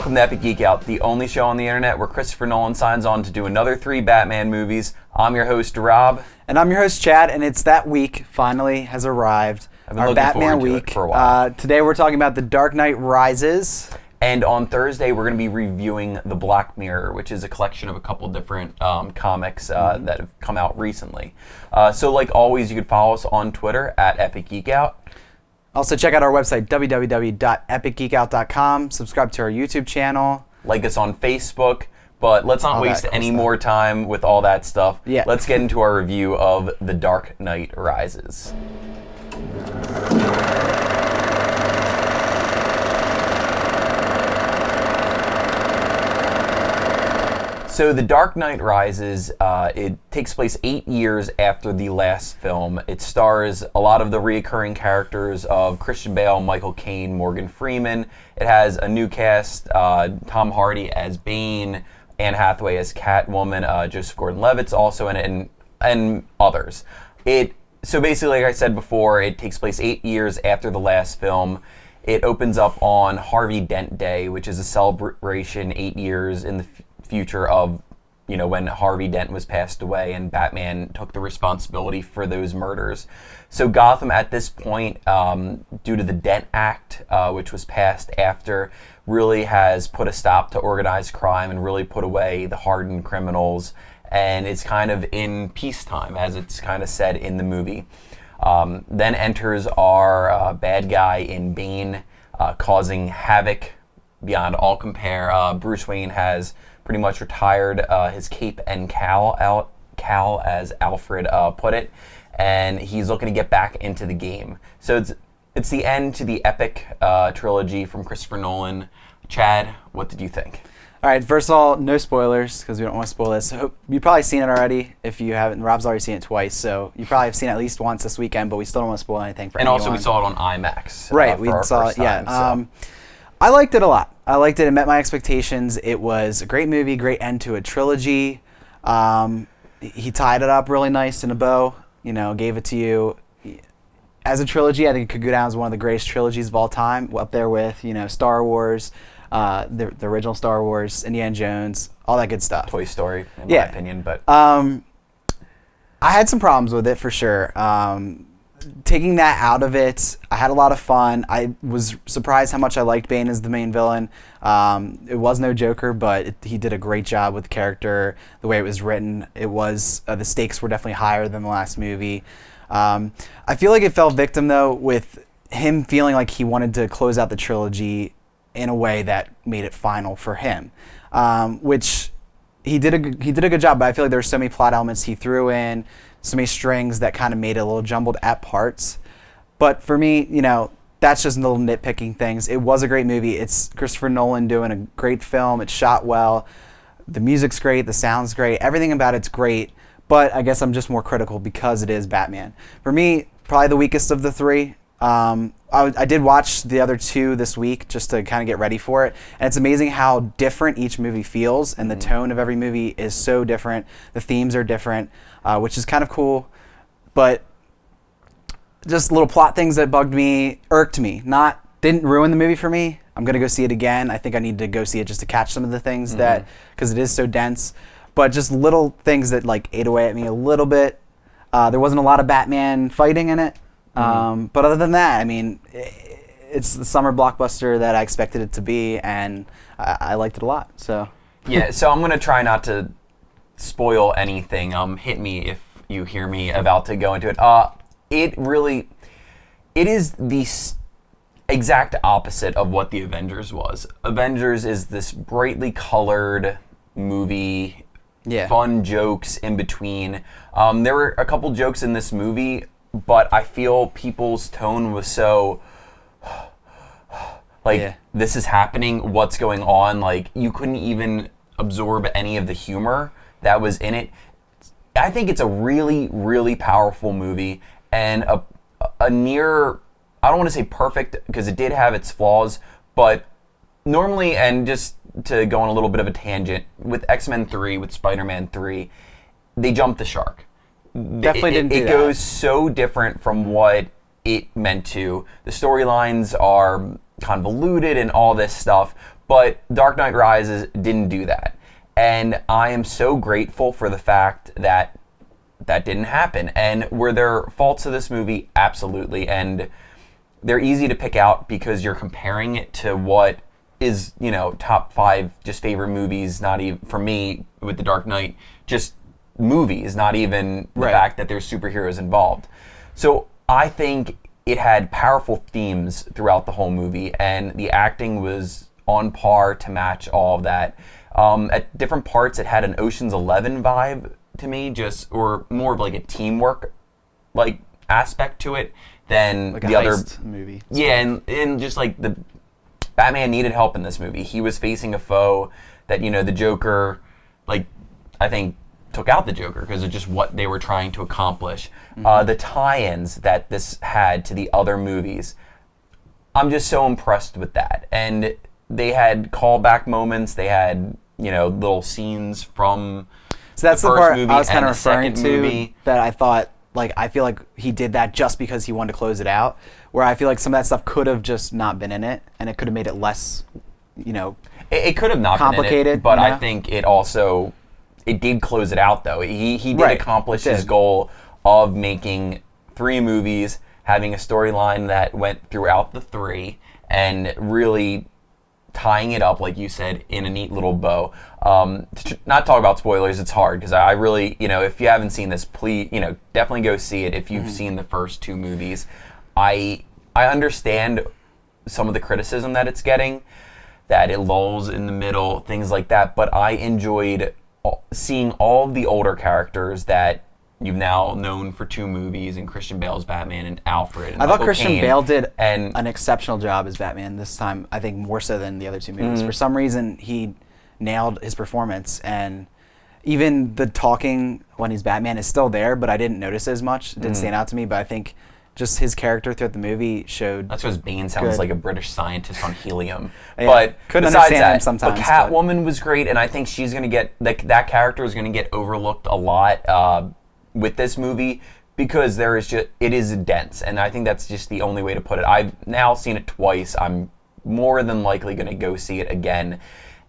Welcome to Epic Geek Out, the only show on the internet where Christopher Nolan signs on to do another 3 Batman movies. I'm your host, Rob. And I'm your host, Chad, and it's that week finally has arrived. I've been looking Batman forward to week it for a while. Today we're talking about The Dark Knight Rises. And on Thursday, we're going to be reviewing The Black Mirror, which is a collection of a couple different comics that have come out recently. So like always, you can follow us on Twitter at Epic Geek Out. Also, check out our website, www.epicgeekout.com. Subscribe to our YouTube channel. Like us on Facebook. But let's not waste any more time with all that stuff. Yeah. Let's get into our review of The Dark Knight Rises. So The Dark Knight Rises, it takes place 8 years after the last film. It stars a lot of the reoccurring characters of Christian Bale, Michael Caine, Morgan Freeman. It has a new cast, Tom Hardy as Bane, Anne Hathaway as Catwoman, Joseph Gordon-Levitt's also in it, and others. So basically, like I said before, it takes place 8 years after the last film. It opens up on Harvey Dent Day, which is a celebration 8 years in the future of, when Harvey Dent was passed away and Batman took the responsibility for those murders. So Gotham at this point, due to the Dent Act, which was passed after, really has put a stop to organized crime and really put away the hardened criminals, and it's kind of in peacetime, as it's kind of said in the movie. Then enters our bad guy in Bane, causing havoc beyond all compare. Bruce Wayne has pretty much retired his cape and cowl, as Alfred put it, and he's looking to get back into the game. So it's the end to the epic trilogy from Christopher Nolan. Chad, what did you think? All right, first of all, no spoilers, because we don't want to spoil this. So you've probably seen it already. If you haven't, Rob's already seen it twice, so you probably have seen it at least once this weekend, but we still don't want to spoil anything for anyone. And also we saw it on IMAX. Right, we saw it, yeah. So. I liked it a lot. I liked it. It met my expectations. It was a great movie, great end to a trilogy. He tied it up really nice in a bow, gave it to you. As a trilogy, I think it could go down as one of the greatest trilogies of all time, up there with, Star Wars, the original Star Wars, Indiana Jones, all that good stuff. Toy Story, in my opinion. But I had some problems with it, for sure. Taking that out of it, I had a lot of fun. I was surprised how much I liked Bane as the main villain. It was no Joker, but he did a great job with the character, the way it was written. It was the stakes were definitely higher than the last movie. I feel like it fell victim, though, with him feeling like he wanted to close out the trilogy in a way that made it final for him, which he did a good job. But I feel like there were so many plot elements he threw in, so many strings that kind of made it a little jumbled at parts. But for me, that's just little nitpicking things. It was a great movie. It's Christopher Nolan doing a great film. It's shot well. The music's great. The sound's great. Everything about it's great. But I guess I'm just more critical because it is Batman. For me, probably the weakest of the three. I did watch the other two this week just to kind of get ready for it. And it's amazing how different each movie feels. And the tone of every movie is so different. The themes are different, which is kind of cool. But just little plot things that bugged me, irked me. Didn't ruin the movie for me. I'm going to go see it again. I think I need to go see it just to catch some of the things because it is so dense. But just little things that ate away at me a little bit. There wasn't a lot of Batman fighting in it. But other than that, it's the summer blockbuster that I expected it to be, and I liked it a lot. So yeah, so I'm going to try not to spoil anything. Hit me if you hear me about to go into it. It is the exact opposite of what the Avengers was. Avengers is this brightly colored movie, fun jokes in between. There were a couple jokes in this movie, but I feel people's tone was so this is happening, what's going on? You couldn't even absorb any of the humor that was in it. I think it's a really, really powerful movie and a near, I don't want to say perfect because it did have its flaws, but normally, and just to go on a little bit of a tangent, with X-Men 3, with Spider-Man 3, they jumped the shark. Definitely didn't do that. It goes so different from what it meant to. The storylines are convoluted and all this stuff, But Dark Knight Rises didn't do that. And I am so grateful for the fact that that didn't happen. And were there faults of this movie? Absolutely. And they're easy to pick out because you're comparing it to what is, top 5 just favorite movies, not even, for me, with The Dark Knight, just movies, not even the fact that there's superheroes involved. So I think it had powerful themes throughout the whole movie, and the acting was on par to match all of that. At different parts, it had an Ocean's 11 vibe to me, or more of like a teamwork like aspect to it than like a the other movie. Yeah, and just like the Batman needed help in this movie. He was facing a foe that the Joker, I think, took out the Joker because of just what they were trying to accomplish. The tie-ins that this had to the other movies, I'm just so impressed with that. And they had callback moments. They had little scenes from so that's the the first part movie I was kind and of the referring second to movie. that I thought I feel like he did that just because he wanted to close it out. Where I feel like some of that stuff could have just not been in it, and it could have made it less, It could have not complicated, been in it, but I think it did close it out though. He did accomplish his goal of making 3 movies, having a storyline that went throughout the 3, and really tying it up, like you said, in a neat little bow. Not talk about spoilers, it's hard, because I really, if you haven't seen this, please, definitely go see it if you've seen the first 2 movies. I understand some of the criticism that it's getting, that it lulls in the middle, things like that, but I enjoyed seeing all of the older characters that you've now known for 2 movies, and Christian Bale's Batman and Alfred. And I thought Michael Christian Caine, Bale did and an exceptional job as Batman this time. I think more so than the other 2 movies. For some reason, he nailed his performance, and even the talking when he's Batman is still there, but I didn't notice it as much. It didn't stand out to me, but I think just his character throughout the movie showed. That's because Bane sounds like a British scientist on helium. Yeah, but couldn't besides understand that, him sometimes. But Catwoman was great, and I think she's going to get that character is going to get overlooked a lot with this movie, because it is dense, and I think that's just the only way to put it. I've now seen it twice. I'm more than likely going to go see it again.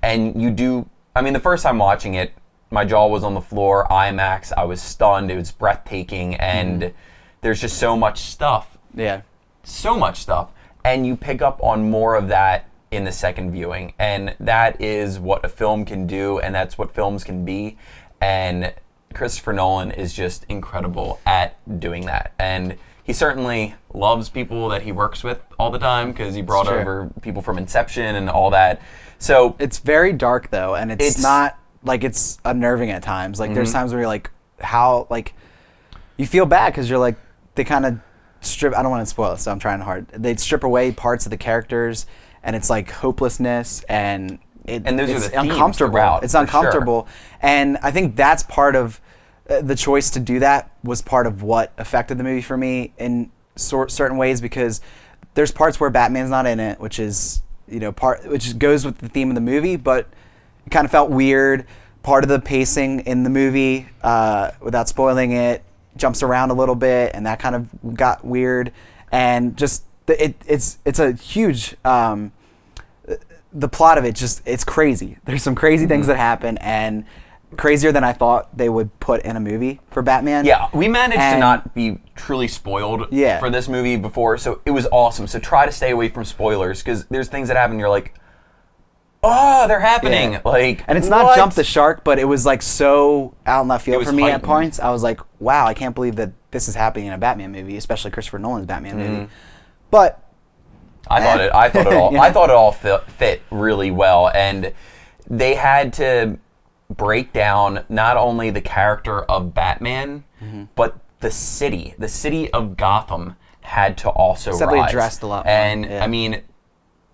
And the first time watching it, my jaw was on the floor, IMAX, I was stunned, it was breathtaking, and there's just so much stuff. Yeah. So much stuff. And you pick up on more of that in the second viewing. And that is what a film can do, and that's what films can be. And Christopher Nolan is just incredible at doing that. And he certainly loves people that he works with all the time, because he brought over people from Inception and all that. So it's very dark though, and it's not it's unnerving at times. There's times where you're like, how you feel bad because you're like, they kind of strip. I don't want to spoil it, so I'm trying hard. They strip away parts of the characters, and it's like hopelessness, and it's uncomfortable. It's uncomfortable, and I think that's part of the choice to do that was part of what affected the movie for me in certain ways, because there's parts where Batman's not in it, which is which goes with the theme of the movie, but it kind of felt weird. Part of the pacing in the movie, without spoiling it, jumps around a little bit, and that kind of got weird. And just it's a huge. The plot of it it's crazy. There's some crazy things that happen, and crazier than I thought they would put in a movie for Batman. Yeah, we managed to not be truly spoiled for this movie before, so it was awesome. So try to stay away from spoilers, because there's things that happen and you're like, oh, they're happening. Yeah. And it's not jump the shark, but it was so out in left field for me heightened. At points. I was like, wow, I can't believe that this is happening in a Batman movie, especially Christopher Nolan's Batman movie. But I thought it all fit really well, and they had to break down not only the character of Batman, but the city of Gotham had to also rise. They addressed a lot more. And I mean,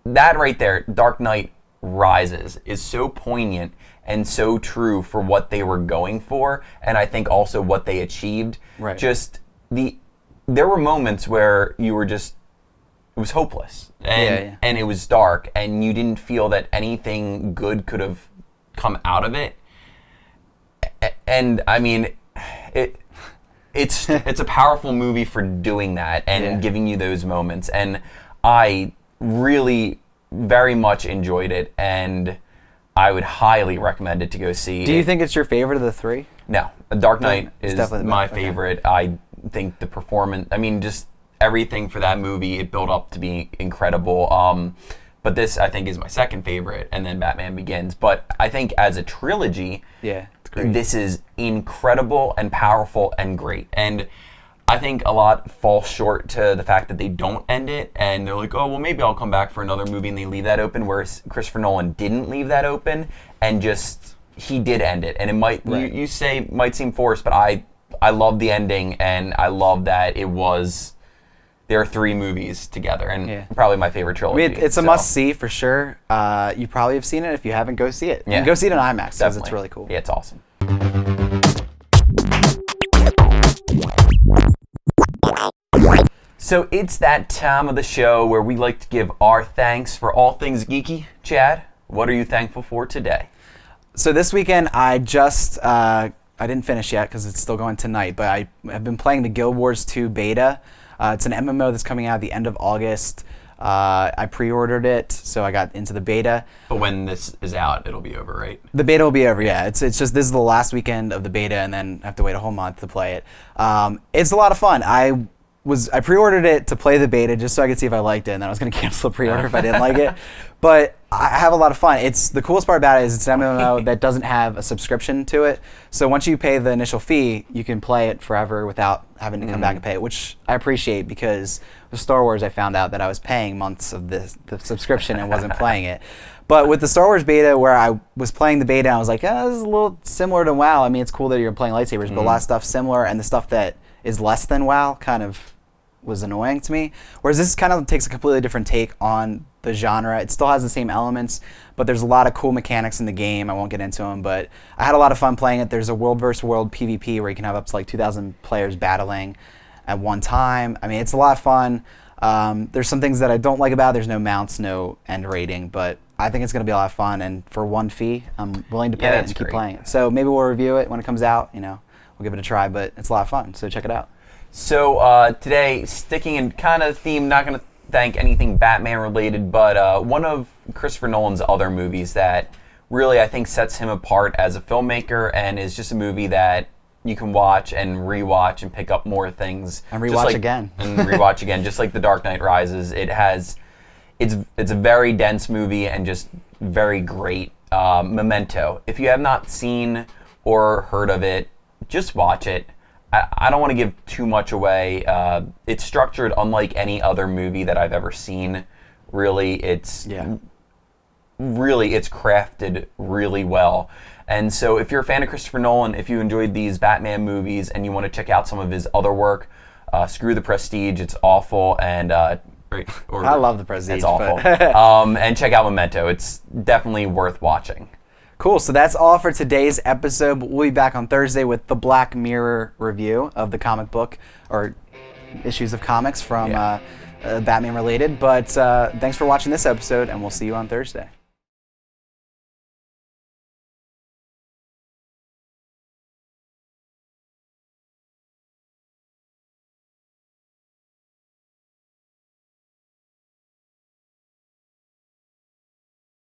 that right there, Dark Knight Rises, is so poignant and so true for what they were going for, and I think also what they achieved. Right. There were moments where you were just, it was hopeless, and it was dark, and you didn't feel that anything good could have come out of it. And I mean, it's a powerful movie for doing that and giving you those moments. And I really very much enjoyed it, and I would highly recommend it to go see. Do you think it's your favorite of the three? No, Dark Knight It's is definitely my okay. favorite. I think the performance, I mean, just everything for that movie, it built up to be incredible. But this, I think, is my second favorite, and then Batman Begins. But I think as a trilogy, Yeah, it's great. this is incredible and powerful and great. And I think a lot falls short to the fact that they don't end it, and they're like, oh, well, maybe I'll come back for another movie, and they leave that open, whereas Christopher Nolan didn't leave that open, and just, he did end it. And it might, Right. you say, might seem forced, but I love the ending, and I love that it was, there are 3 movies together, and Yeah. probably my favorite I trilogy. mean, it's a so, must-see for sure. You probably have seen it. If you haven't, go see it. Yeah. And go see it in IMAX because it's definitely. really cool. Yeah, it's awesome. So it's that time of the show where we like to give our thanks for all things geeky. Chad, what are you thankful for today? So this weekend, I just I didn't finish yet because it's still going tonight, but I have been playing the Guild Wars 2 beta. It's an MMO that's coming out at the end of August. I pre-ordered it, so I got into the beta. But when this is out, it'll be over, right? The beta will be over, yeah. It's just this is the last weekend of the beta, and then I have to wait a whole month to play it. It's a lot of fun. I pre-ordered it to play the beta just so I could see if I liked it, and then I was going to cancel the pre-order if I didn't like it. But I have a lot of fun. It's the coolest part about it is it's an MMO that doesn't have a subscription to it. So once you pay the initial fee, you can play it forever without having to come back and pay it, which I appreciate because with Star Wars I found out that I was paying months of the subscription and wasn't playing it. But with the Star Wars beta, where I was playing the beta, I was like, oh, this is a little similar to WoW. I mean, it's cool that you're playing lightsabers, but a lot of stuff similar, and the stuff that is less than WoW kind of was annoying to me. Whereas this kind of takes a completely different take on the genre. It still has the same elements, but there's a lot of cool mechanics in the game. I won't get into them, but I had a lot of fun playing it. There's a world versus world PvP where you can have up to like 2,000 players battling at one time. I mean, it's a lot of fun. There's some things that I don't like about it. There's no mounts, no end rating, but I think it's going to be a lot of fun. And for one fee, I'm willing to pay it and that's keep great. playing it. So maybe we'll review it when it comes out. You know, we'll give it a try, but it's a lot of fun. So check it out. So today, sticking in kind of theme, not going to thank anything Batman related, but one of Christopher Nolan's other movies that really I think sets him apart as a filmmaker and is just a movie that you can watch and rewatch and pick up more things. And Just rewatch like- again. And rewatch again, just like The Dark Knight Rises. It's a very dense movie and just very great. Memento. If you have not seen or heard of it, just watch it. I don't want to give too much away. It's structured unlike any other movie that I've ever seen. Really, it's crafted really well. And so if you're a fan of Christopher Nolan, if you enjoyed these Batman movies and you want to check out some of his other work, screw The Prestige. It's awful. And I love The Prestige. It's awful. And check out Memento. It's definitely worth watching. Cool. So that's all for today's episode. We'll be back on Thursday with the Black Mirror review of the comic book or issues of comics from Batman related. But thanks for watching this episode, and we'll see you on Thursday.